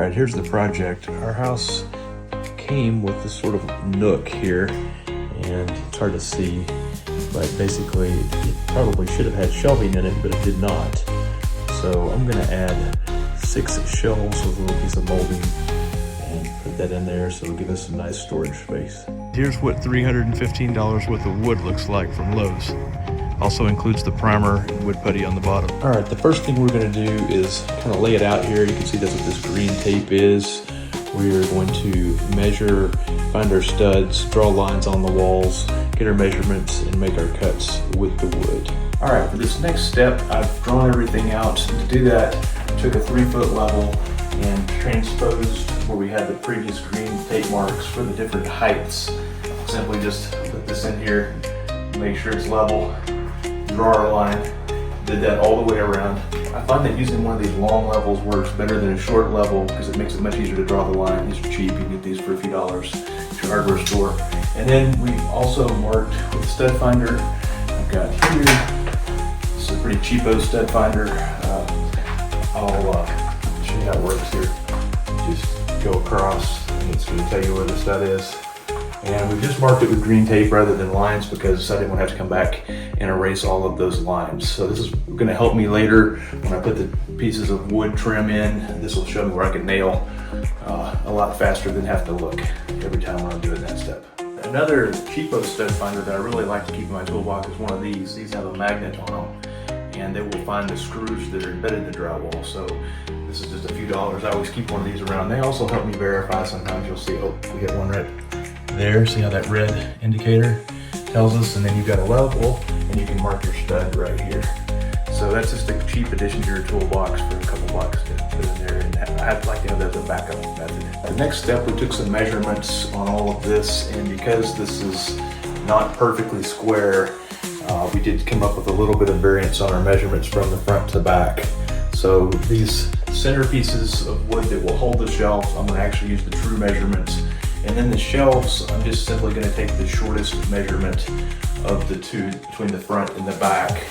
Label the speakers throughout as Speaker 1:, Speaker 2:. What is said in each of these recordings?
Speaker 1: Alright, here's the project. Our house came with this sort of nook here, and it's hard to see, but basically it probably should have had shelving in it, but it did not. So I'm gonna add 6 shelves with a little piece of molding and put that in there so it'll give us some nice storage space. Here's what $315 worth of wood looks like from Lowe's. Also includes the primer and wood putty on the bottom. All right, the first thing we're gonna do is kind of lay it out here. You can see that's what this green tape is. We're going to measure, find our studs, draw lines on the walls, get our measurements, and make our cuts with the wood. All right, for this next step, I've drawn everything out. And to do that, I took a 3-foot level and transposed where we had the previous green tape marks for the different heights. Simply just put this in here, make sure it's level, draw our line, did that all the way around. I find that using one of these long levels works better than a short level because it makes it much easier to draw the line. These are cheap, you can get these for a few dollars at your hardware store. And then we also marked with a stud finder. I've got here, this is a pretty cheapo stud finder. I'll show you how it works here. Just go across and it's going to tell you where the stud is. And we just marked it with green tape rather than lines because I didn't want to have to come back and erase all of those lines. So this is going to help me later when I put the pieces of wood trim in. This will show me where I can nail a lot faster than have to look every time when I'm doing that step. Another cheapo stud finder that I really like to keep in my toolbox is one of these. These have a magnet on them and they will find the screws that are embedded in the drywall. So this is just a few dollars. I always keep one of these around. They also help me verify. Sometimes you'll see, oh, we hit one right there. See how that red indicator tells us, and then you've got a level and you can mark your stud right here. So that's just a cheap addition to your toolbox for a couple bucks to put in there, and I'd like to have that as a backup method. The next step, we took some measurements on all of this, and because this is not perfectly square, we did come up with a little bit of variance on our measurements from the front to back. So these centerpieces of wood that will hold the shelf, I'm going to actually use the true measurements. And then the shelves, I'm just simply going to take the shortest measurement of the two between the front and the back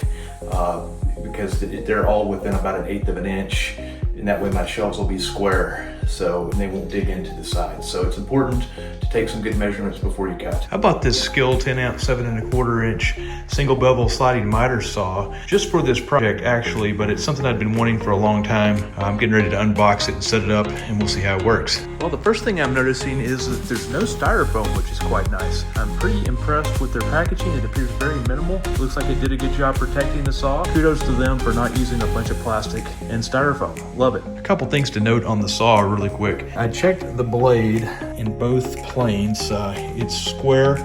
Speaker 1: because they're all within about 1/8 of an inch, and that way my shelves will be square, so they won't dig into the sides. So it's important to take some good measurements before you cut. How about this Skill 10-ounce 7¼ inch single bevel sliding miter saw? Just for this project actually, but it's something I've been wanting for a long time. I'm getting ready to unbox it and set it up, and we'll see how it works. Well, the first thing I'm noticing is that there's no styrofoam, which is quite nice. I'm pretty impressed with their packaging. It appears very minimal. Looks like they did a good job protecting the saw. Kudos to them for not using a bunch of plastic and styrofoam. Love it. A couple things to note on the saw really quick. I checked the blade in both planes. It's square,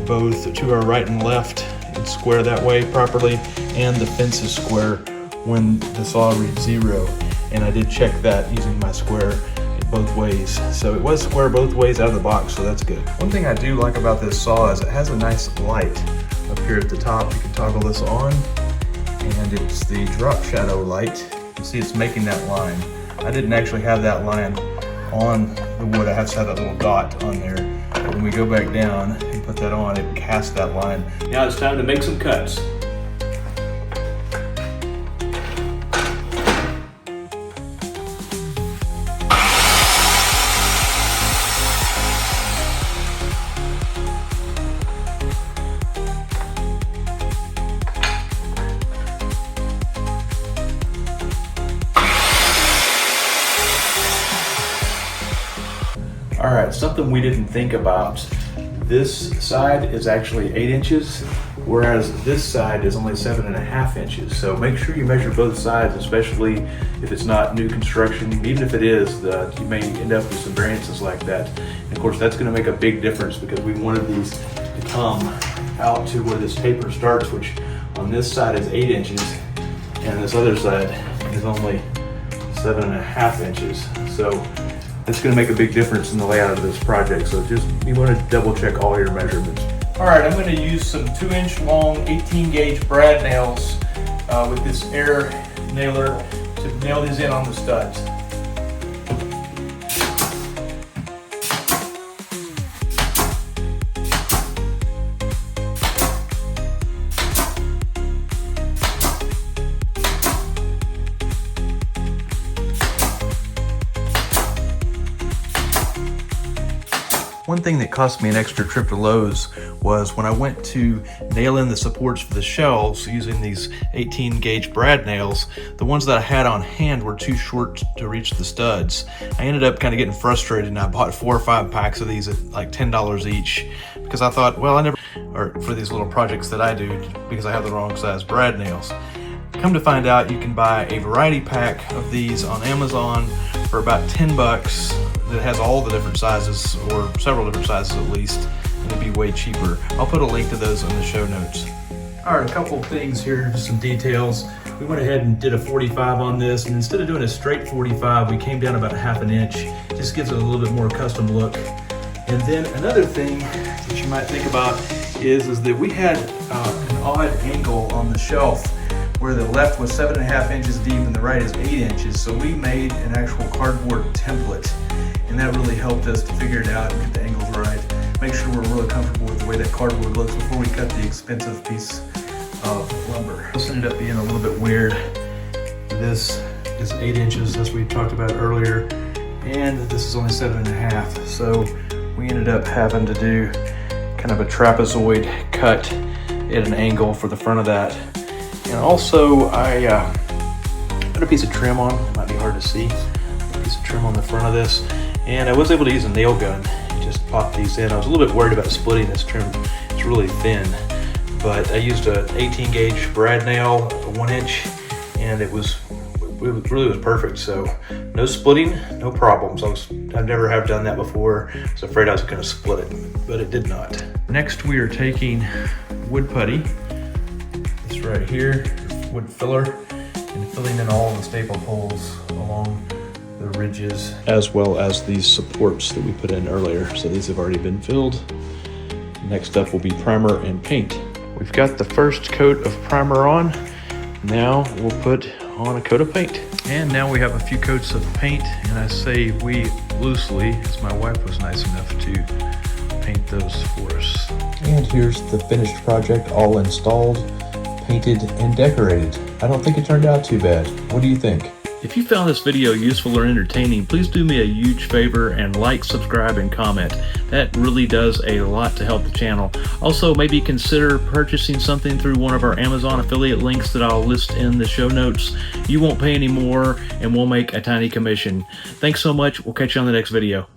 Speaker 1: both to our right and left. It's square that way properly, and the fence is square when the saw reads 0. And I did check that using my square both ways. So it was square both ways out of the box, so that's good. One thing I do like about this saw is it has a nice light up here at the top. You can toggle this on, and it's the drop shadow light. You see it's making that line. I didn't actually have that line on the wood. I have to have that little dot on there. When we go back down and put that on, it casts that line. Now it's time to make some cuts. All right, something we didn't think about. This side is actually 8 inches, whereas this side is only 7½ inches. So make sure you measure both sides, especially if it's not new construction. Even if it is, you may end up with some variances like that. And of course, that's gonna make a big difference because we wanted these to come out to where this taper starts, which on this side is 8 inches, and this other side is only 7½ inches. So it's going to make a big difference in the layout of this project, so just you want to double check all your measurements. All right, I'm going to use some 2-inch long 18-gauge brad nails with this air nailer to nail these in on the studs. One thing that cost me an extra trip to Lowe's was when I went to nail in the supports for the shelves using these 18 gauge brad nails, the ones that I had on hand were too short to reach the studs. I ended up kind of getting frustrated and I bought 4 or 5 packs of these at like $10 each because I thought, well, or for these little projects that I do because I have the wrong size brad nails. Come to find out, you can buy a variety pack of these on Amazon for about 10 bucks that has all the different sizes, or several different sizes at least, and it'd be way cheaper. I'll put a link to those in the show notes. All right, a couple of things here, just some details. We went ahead and did a 45 on this, and instead of doing a straight 45, we came down about 1/2 inch. Just gives it a little bit more custom look. And then another thing that you might think about is that we had an odd angle on the shelf where the left was 7.5 inches deep and the right is 8 inches. So we made an actual cardboard template, and that really helped us to figure it out and get the angles right. Make sure we're really comfortable with the way that cardboard looks before we cut the expensive piece of lumber. This ended up being a little bit weird. This is 8 inches, as we talked about earlier, and this is only 7.5. So we ended up having to do kind of a trapezoid cut at an angle for the front of that. And also I put a piece of trim on, it might be hard to see, a piece of trim on the front of this, and I was able to use a nail gun and just pop these in. I was a little bit worried about splitting this trim, it's really thin, but I used an 18 gauge brad nail, a 1 inch, and it really was perfect. So no splitting, no problems. I've never have done that before. I was afraid I was going to split it, but it did not. Next we are taking wood putty, this right here, wood filler, and filling in all the staple holes along the ridges, as well as these supports that we put in earlier. So these have already been filled. Next up will be primer and paint. We've got the first coat of primer on. Now we'll put on a coat of paint. And now we have a few coats of paint, and I say we loosely, as my wife was nice enough to paint those for us. And here's the finished project, all installed, painted, and decorated. I don't think it turned out too bad. What do you think? If you found this video useful or entertaining, please do me a huge favor and like, subscribe, and comment. That really does a lot to help the channel. Also, maybe consider purchasing something through one of our Amazon affiliate links that I'll list in the show notes. You won't pay any more, and we'll make a tiny commission. Thanks so much. We'll catch you on the next video.